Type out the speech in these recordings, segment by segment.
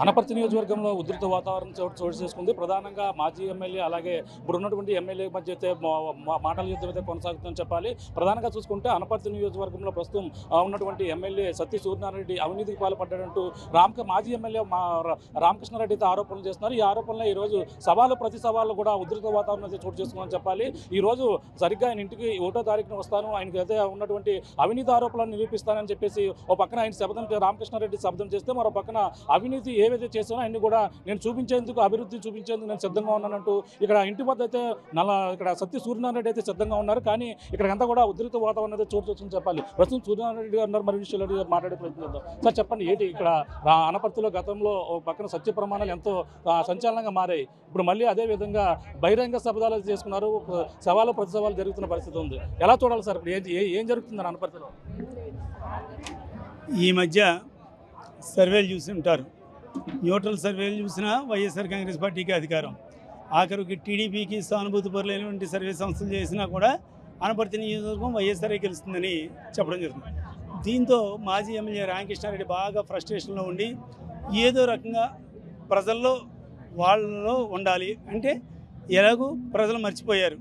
అనపర్తి నియోజకవర్గంలో ఉధృత వాతావరణం చోటు చేసుకుంది. ప్రధానంగా మాజీ ఎమ్మెల్యే అలాగే ఇప్పుడున్నటువంటి ఎమ్మెల్యే మధ్య అయితే మాటల యుద్ధం అయితే కొనసాగుతుందని చెప్పాలి. ప్రధానంగా చూసుకుంటే అనపర్తి నియోజకవర్గంలో ప్రస్తుతం ఉన్నటువంటి ఎమ్మెల్యే సత్తి సూర్యనారాయణ అవినీతికి పాల్పడ్డాడంటూ మాజీ ఎమ్మెల్యే రామకృష్ణారెడ్డి అయితే ఆరోపణలు చేస్తున్నారు. ఈ ఆరోపణలో ఈరోజు సవాలు ప్రతి సవాళ్ళు కూడా ఉధృత వాతావరణం అయితే చోటు చేసుకుందని చెప్పాలి. ఈరోజు సరిగ్గా ఆయన ఇంటికి 1వ తారీఖున వస్తాను, ఆయనకి అయితే ఉన్నటువంటి అవినీతి ఆరోపణలను నిరూపిస్తానని చెప్పేసి ఓ పక్కన ఆయన శపథం రామకృష్ణారెడ్డి శపథం చేస్తే మరో పక్కన అవినీతి ఏవైతే చేస్తానో అన్ని కూడా నేను చూపించేందుకు అభివృద్ధి చూపించేందుకు నేను సిద్ధంగా ఉన్నానంటూ ఇక్కడ ఇంటి వద్ద అయితే ఇక్కడ సత్య సూర్యనారాయణ అయితే సిద్ధంగా ఉన్నారు. కానీ ఇక్కడంతా కూడా ఉధృత వాతావరణం అయితే చోటు చేసుకుని చెప్పాలి. ప్రస్తుతం సూర్యనారాయణ గారు ఉన్నారు, మరి విషయాలు మాట్లాడే ప్రయత్నం చేద్దాం. సార్ చెప్పండి, ఏంటి ఇక్కడ అనపర్తిలో గతంలో పక్కన సత్య ప్రమాణాలు ఎంతో సంచలనంగా మారాయి. ఇప్పుడు మళ్ళీ అదే విధంగా బహిరంగ శపథాలు చేసుకున్నారు, సవాలు ప్రతి సవాలు జరుగుతున్న పరిస్థితి ఉంది. ఎలా చూడాలి సార్ ఇప్పుడు ఏం జరుగుతుంది అనపర్తిలో? ఈ మధ్య సర్వేలు చూసి ఉంటారు, న్యూట్రల్ సర్వేలు చూసినా వైఎస్ఆర్ కాంగ్రెస్ పార్టీకి అధికారం. ఆఖరికి టీడీపీకి సానుభూతి పరులైనటువంటి సర్వే సంస్థలు చేసినా కూడా అనపర్తి నియోజకవర్గం వైఎస్ఆర్ఏ గెలుస్తుందని చెప్పడం జరుగుతుంది. దీంతో మాజీ ఎమ్మెల్యే రామకృష్ణారెడ్డి బాగా ఫ్రస్ట్రేషన్లో ఉండి ఏదో రకంగా ప్రజల్లో వాళ్ళలో ఉండాలి అంటే ఎలాగూ ప్రజలు మర్చిపోయారు.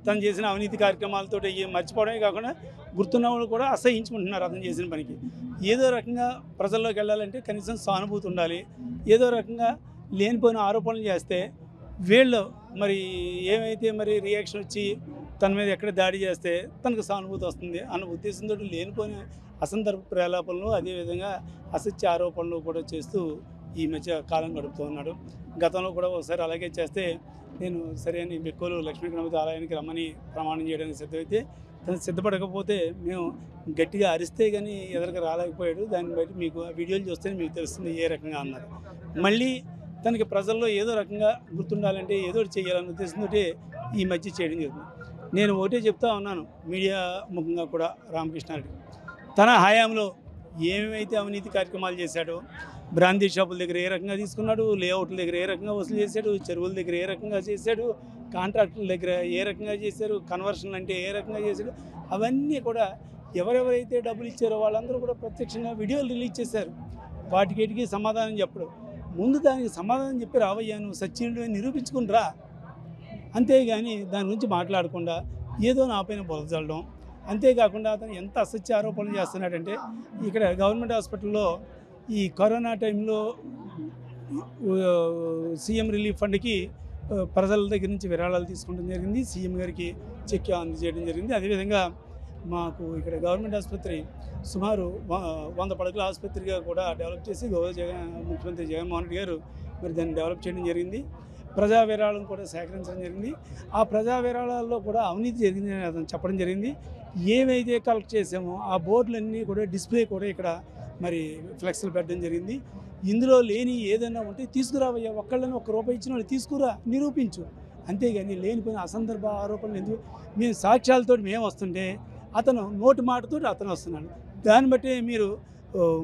తను చేసిన అవినీతి కార్యక్రమాలతో మర్చిపోవడమే కాకుండా గుర్తున్న వాళ్ళు కూడా అసహించుకుంటున్నారు అతను చేసిన పనికి. ఏదో రకంగా ప్రజల్లోకి వెళ్ళాలంటే కనీసం సానుభూతి ఉండాలి. ఏదో రకంగా లేనిపోయిన ఆరోపణలు చేస్తే వీళ్ళు మరి ఏమైతే మరి రియాక్షన్ వచ్చి తన మీద ఎక్కడ దాడి చేస్తే తనకు సానుభూతి వస్తుంది అన్న ఉద్దేశంతో లేనిపోయిన అసందర్భ ప్రలాపనలు అదేవిధంగా అసత్య ఆరోపణలు కూడా చేస్తూ ఈ మధ్య కాలం గడుపుతూ ఉన్నాడు. గతంలో కూడా ఒకసారి అలాగే చేస్తే నేను సరే అని బెక్కోలు లక్ష్మీ గణపతి ఆలయానికి రమ్మని ప్రమాణం చేయడానికి సిద్ధమైతే తను సిద్ధపడకపోతే మేము గట్టిగా అరిస్తే కానీ ఎదురుగా రాలేకపోయాడు. దాన్ని బట్టి మీకు ఆ వీడియోలు చూస్తే మీకు తెలుస్తుంది ఏ రకంగా అన్నారు. మళ్ళీ తనకి ప్రజల్లో ఏదో రకంగా గుర్తుండాలంటే ఏదో చేయాలన్న ఉద్దేశంతో ఈ మధ్య చేయడం జరుగుతుంది. నేను ఒకటే చెప్తా ఉన్నాను మీడియా ముఖంగా కూడా, రామకృష్ణారెడ్డి తన హయాంలో ఏమైతే అవినీతి కార్యక్రమాలు చేశాడో, బ్రాందీ షాపుల దగ్గర ఏ రకంగా తీసుకున్నాడు, లేఅవుట్ల దగ్గర ఏ రకంగా వసూలు చేశాడు, చెరువుల దగ్గర ఏ రకంగా చేశాడు, కాంట్రాక్టుల దగ్గర ఏ రకంగా చేశారు, కన్వర్షన్ అంటే ఏ రకంగా చేశాడు, అవన్నీ కూడా ఎవరెవరైతే డబ్బులు ఇచ్చారో వాళ్ళందరూ కూడా ప్రత్యక్షంగా వీడియోలు రిలీజ్ చేశారు. వాటికేటికి సమాధానం చెప్పడు. ముందు దానికి సమాధానం చెప్పి రావయ్యా, నువ్వు సచ్చినుడు నిరూపించుకుని రా, అంతేగాని దాని గురించి మాట్లాడకుండా ఏదో నాపైన బొలచడం. అంతేకాకుండా అతను ఎంత అసత్య ఆరోపణలు చేస్తున్నాడంటే ఇక్కడ గవర్నమెంట్ హాస్పిటల్లో ఈ కరోనా టైంలో సీఎం రిలీఫ్ ఫండ్కి ప్రజల దగ్గర నుంచి విరాళాలు తీసుకోవడం జరిగింది, సీఎం గారికి చెక్ అందజేయడం జరిగింది. అదేవిధంగా మాకు ఇక్కడ గవర్నమెంట్ ఆసుపత్రి సుమారు 100 పడకల ఆసుపత్రిగా కూడా డెవలప్ చేసి ముఖ్యమంత్రి జగన్మోహన్ రెడ్డి గారు మరి దాన్ని డెవలప్ చేయడం జరిగింది. ప్రజా విరాళం కూడా సేకరించడం జరిగింది. ఆ ప్రజా విరాళాల్లో కూడా అవినీతి జరిగిందని అతను చెప్పడం జరిగింది. ఏవైతే కలెక్ట్ చేసామో ఆ బోర్డులన్నీ కూడా డిస్ప్లే కూడా ఇక్కడ మరి ఫ్లెక్స్లు పెట్టడం జరిగింది. ఇందులో లేని ఏదైనా ఉంటే తీసుకురావయ్యా, ఒక్కళ్ళని ఒక్క రూపాయి ఇచ్చిన వాళ్ళు తీసుకురా, నిరూపించు. అంతేగాని లేనిపోయిన అసందర్భ ఆరోపణలు ఎందుకు? మేము సాక్ష్యాలతో మేము వస్తుంటే అతను నోటి మాటతో అతను వస్తున్నాడు. దాన్ని బట్టి మీరు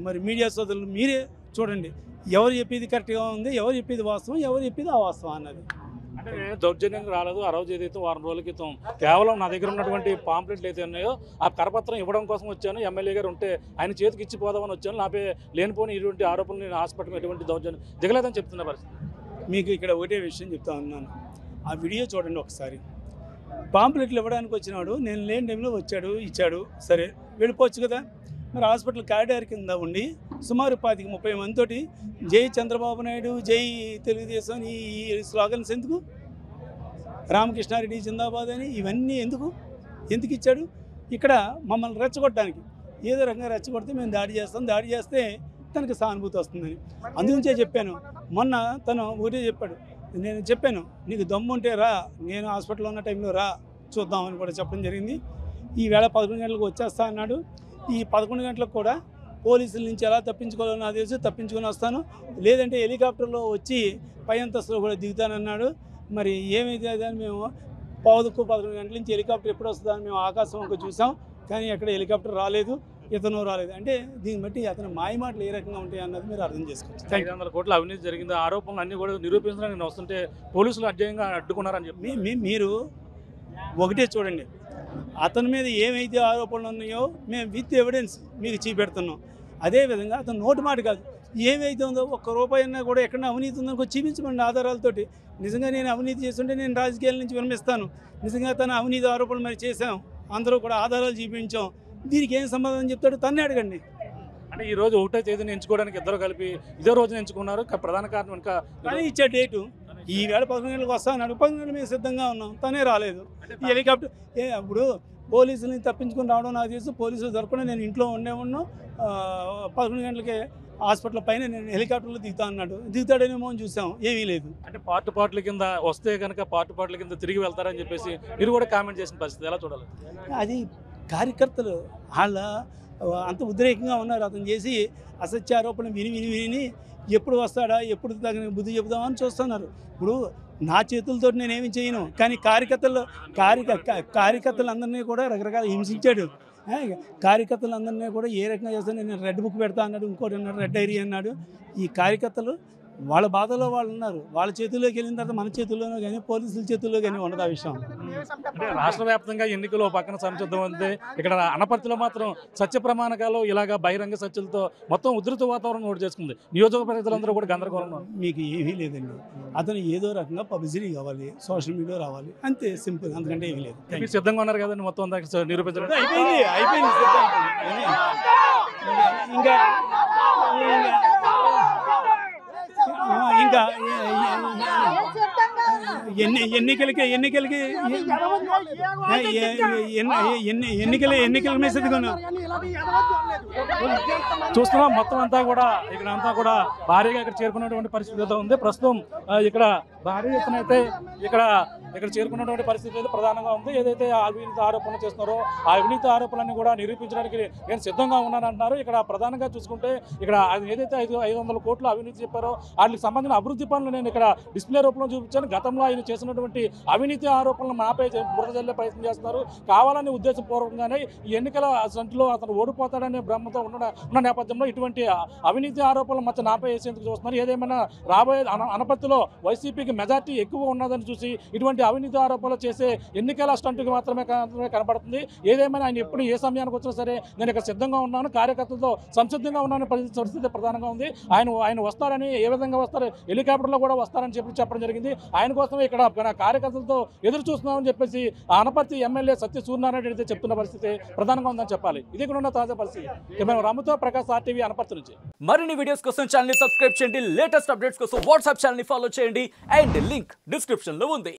మరి మీడియా సోదరులు మీరే చూడండి, ఎవరు చెప్పేది కరెక్ట్గా ఉంది, ఎవరు చెప్పేది వాస్తవం, ఎవరు చెప్పేది అవాస్తవం అన్నది. అంటే నేను దౌర్జన్యంగా రాలేదు. ఆ రోజు ఏదైతే వారం రోజుల క్రితం కేవలం నా దగ్గర ఉన్నటువంటి పాంప్లెట్లు అయితే ఉన్నాయో ఆ కరపత్రం ఇవ్వడం కోసం వచ్చాను. ఎమ్మెల్యే గారు ఉంటే ఆయన చేతికి ఇచ్చిపోదామని వచ్చాను. నాపై లేనిపోని ఇటువంటి ఆరోపణలు నేను హాస్పిటల్ ఎటువంటి దౌర్జన్యం దిగలేదని చెప్తున్న పరిస్థితి. మీకు ఇక్కడ ఒకటే విషయం చెప్తా ఉన్నాను, ఆ వీడియో చూడండి ఒకసారి. పాంప్లెట్లు ఇవ్వడానికి వచ్చినాడు, నేను లేని టైంలో వచ్చాడు, ఇచ్చాడు, సరే వెళ్ళిపోవచ్చు కదా. మరి హాస్పిటల్ కారిడార్ కింద ఉండి సుమారు 25-30 మందితోటి జై చంద్రబాబు నాయుడు, జై తెలుగుదేశం ఈ స్లోగన్స్ ఎందుకు? రామకృష్ణారెడ్డి జిందాబాద్ అని ఇవన్నీ ఎందుకు ఇచ్చాడు? ఇక్కడ మమ్మల్ని రెచ్చగొట్టడానికి. ఏదో రకంగా రెచ్చగొడితే మేము దాడి చేస్తాం, దాడి చేస్తే తనకు సానుభూతి వస్తుందని. అందుగురించే చెప్పాను. మొన్న తను ఒకటే చెప్పాడు, నేను చెప్పాను నీకు దమ్ము ఉంటే రా, నేను హాస్పిటల్లో ఉన్న టైంలో రా చూద్దామని కూడా చెప్పడం జరిగింది. ఈవేళ 11 గంటలకు వచ్చేస్తా అన్నాడు. ఈ 11 గంటలకు కూడా పోలీసుల నుంచి ఎలా తప్పించుకోవాలో నాకు తెలిసి తప్పించుకొని వస్తాను, లేదంటే హెలికాప్టర్లో వచ్చి పై అంతస్తులో కూడా దిగుతానన్నాడు. మరి ఏమైతే అని మేము 11 గంటల నుంచి హెలికాప్టర్ ఎప్పుడు వస్తుందని మేము ఆకాశంలో చూసాం, కానీ ఎక్కడ హెలికాప్టర్ రాలేదు, ఇతను రాలేదు. అంటే దీన్ని బట్టి అతను మాయమాటలు ఏ రకంగా ఉంటాయి అన్నది మీరు అర్థం చేసుకోవచ్చు. 500 కోట్ల అవినీతి జరిగింది, ఆరోపణలు అన్నీ కూడా నిరూపించడానికి నేను వస్తుంటే పోలీసులు అడ్డంగా అడ్డుకున్నారని చెప్పి మీరు ఒకటే చూడండి, అతని మీద ఏమైతే ఆరోపణలు ఉన్నాయో మేము విత్ ఎవిడెన్స్ మీకు చూపెడుతున్నాం. అదేవిధంగా అతను నోటి మాట కాదు, ఏమైతే ఉందో ఒక్క రూపాయి అన్నా కూడా ఎక్కడ అవినీతి ఉందో చూపించమండి ఆధారాలతోటి. నిజంగా నేను అవినీతి చేస్తుంటే నేను రాజకీయాల నుంచి విరమిస్తాను, నిజంగా తన అవినీతి ఆరోపణలు మరి చేశాం, అందరూ కూడా ఆధారాలు చూపించాం, దీనికి ఏం సమాధానం చెప్తాడు తన్నే అడగండి. అంటే ఈ రోజు 1వ తేదీని ఎంచుకోవడానికి ఇద్దరు కలిపి ఇదే రోజున ఎంచుకున్నారు. ప్రధాన కారణం ఇంకా కానీ ఇచ్చే డేటు ఈవేళ 11 గంటలకు వస్తా అన్నాడు, 11 గంటలు మేము సిద్ధంగా ఉన్నాం, తనే రాలేదు. ఈ హెలికాప్టర్ అప్పుడు పోలీసులని తప్పించుకొని రావడం నాకు తెలుసు, పోలీసులు దొరకకుండా నేను ఇంట్లో ఉన్నాను. 11 గంటలకే హాస్పిటల్ పైన నేను హెలికాప్టర్లో దిగుతా అన్నాడు, దిగుతాడేమో అని చూసాం, ఏమీ లేదు. అంటే పార్ట్ల కింద వస్తే కనుక పార్ట్ల కింద తిరిగి వెళ్తారని చెప్పేసి మీరు కూడా కామెంట్ చేసిన పరిస్థితి ఎలా చూడాలి? అది కార్యకర్తలు వాళ్ళ అంత ఉద్రేకంగా ఉన్నారు. అతను చేసి అసత్య ఆరోపణ విని ఎప్పుడు వస్తాడా, ఎప్పుడు తగిన బుద్ధి చెబుదామని చూస్తున్నారు. ఇప్పుడు నా చేతులతో నేనేమి చేయను, కానీ కార్యకర్తలందరినీ కూడా రకరకాల హింసించాడు. కార్యకర్తలందరినీ కూడా ఏ రకంగా చేస్తాను, నేను రెడ్ బుక్ పెడతా అన్నాడు, ఇంకోటి అన్నాడు, రెడ్ డైరీ అన్నాడు. ఈ కార్యకర్తలు వాళ్ళ బాధలో వాళ్ళు ఉన్నారు. వాళ్ళ చేతుల్లోకి వెళ్ళిన తర్వాత మన చేతుల్లోనో కానీ పోలీసుల చేతుల్లో కానీ ఉండదు ఆ విషయం. అంటే రాష్ట్ర వ్యాప్తంగా ఎన్నికలు పక్కన సంసిద్ధం ఉంది, ఇక్కడ అనపర్తిలో మాత్రం సత్య ప్రమాణకాలు ఇలాగా బహిరంగ సత్యలతో మొత్తం ఉధృత వాతావరణం నోటు చేసుకుంది. నియోజకవర్గ ప్రజలందరూ కూడా గందరగోళంలో. మీకు ఏమీ లేదండి, అతను ఏదో రకంగా పబ్లిసిటీ కావాలి, సోషల్ మీడియా రావాలి, అంతే సింపుల్, అందుకంటే ఏమీ లేదు. మీరు సిద్ధంగా ఉన్నారు కదండి మొత్తం అంతా నిరూపించడం? అయిపోయింది ఇంకా ఎన్నికల మెసేజ్ చూస్తున్నాం. మొత్తం అంతా కూడా ఇక్కడ అంతా కూడా భారీగా ఇక్కడ చేరుకున్నటువంటి పరిస్థితి ఉంది. ప్రస్తుతం ఇక్కడ భారీ ఎత్తున అయితే ఇక్కడ చేరుకున్నటువంటి పరిస్థితి అయితే ప్రధానంగా ఉంది. ఏదైతే అవినీతి ఆరోపణలు చేస్తున్నారో ఆ అవినీతి ఆరోపణలన్నీ కూడా నిరూపించడానికి నేను సిద్ధంగా ఉన్నానంటున్నారు. ఇక్కడ ప్రధానంగా చూసుకుంటే ఇక్కడ ఏదైతే 500 కోట్ల అవినీతి చెప్పారో వాటికి సంబంధించిన అభివృద్ధి పనులు నేను ఇక్కడ డిస్ప్లే రూపంలో చూపించాను. గతంలో ఆయన చేసినటువంటి అవినీతి ఆరోపణలు మాపై బురద జల్లే ప్రయత్నం చేస్తున్నారు. కావాలని ఉద్దేశపూర్వకంగానే ఈ ఎన్నికల సంటిలో అతను ఓడిపోతాడనే భ్రమతో ఉన్న నేపథ్యంలో ఇటువంటి అవినీతి ఆరోపణలు మధ్య నాపై వేసేందుకు చూస్తున్నారు. ఏదేమైనా రాబోయే అనపర్తిలో వైసీపీకి మెజార్టీ ఎక్కువ ఉన్నదని చూసి ఇటువంటి అవినీతి ఆరోపణలు చేసే ఎన్నికల స్టంట్కి మాత్రమే కనబడుతుంది. ఏదేమైనా ఆయన ఎప్పుడు ఏ సమయానికి వచ్చినా సరే నేను ఇక్కడ సిద్ధంగా ఉన్నాను, కార్యకర్తలతో సంసిద్ధంగా ఉన్నాను పరిస్థితి ప్రధానంగా ఉంది. ఆయన వస్తారని, ఏ విధంగా వస్తారు, హెలికాప్టర్లో కూడా వస్తారని చెప్పడం జరిగింది. ఆయన కోసమే ఇక్కడ కార్యకర్తలతో ఎదురు చూస్తున్నామని చెప్పేసి అనపర్తి ఎమ్మెల్యే సత్య సూర్యనారాయణ అయితే చెప్తున్న పరిస్థితి ప్రధానంగా ఉందని చెప్పాలి. ఇది కూడా ఉన్న తాజా పరిస్థితి. మేము రాముతో ప్రకాష్ RTV అనపర్తి నుంచి. మరిన్ని వీడియోస్ కోసం ఛానల్ ని సబ్స్క్రైబ్ చేయండి, లేటెస్ట్ అప్డేట్స్ కోసం వాట్సాప్ ఛానల్ ని ఫాలో చేయండి అండ్ లింక్ డిస్క్రిప్షన్ లో ఉంది.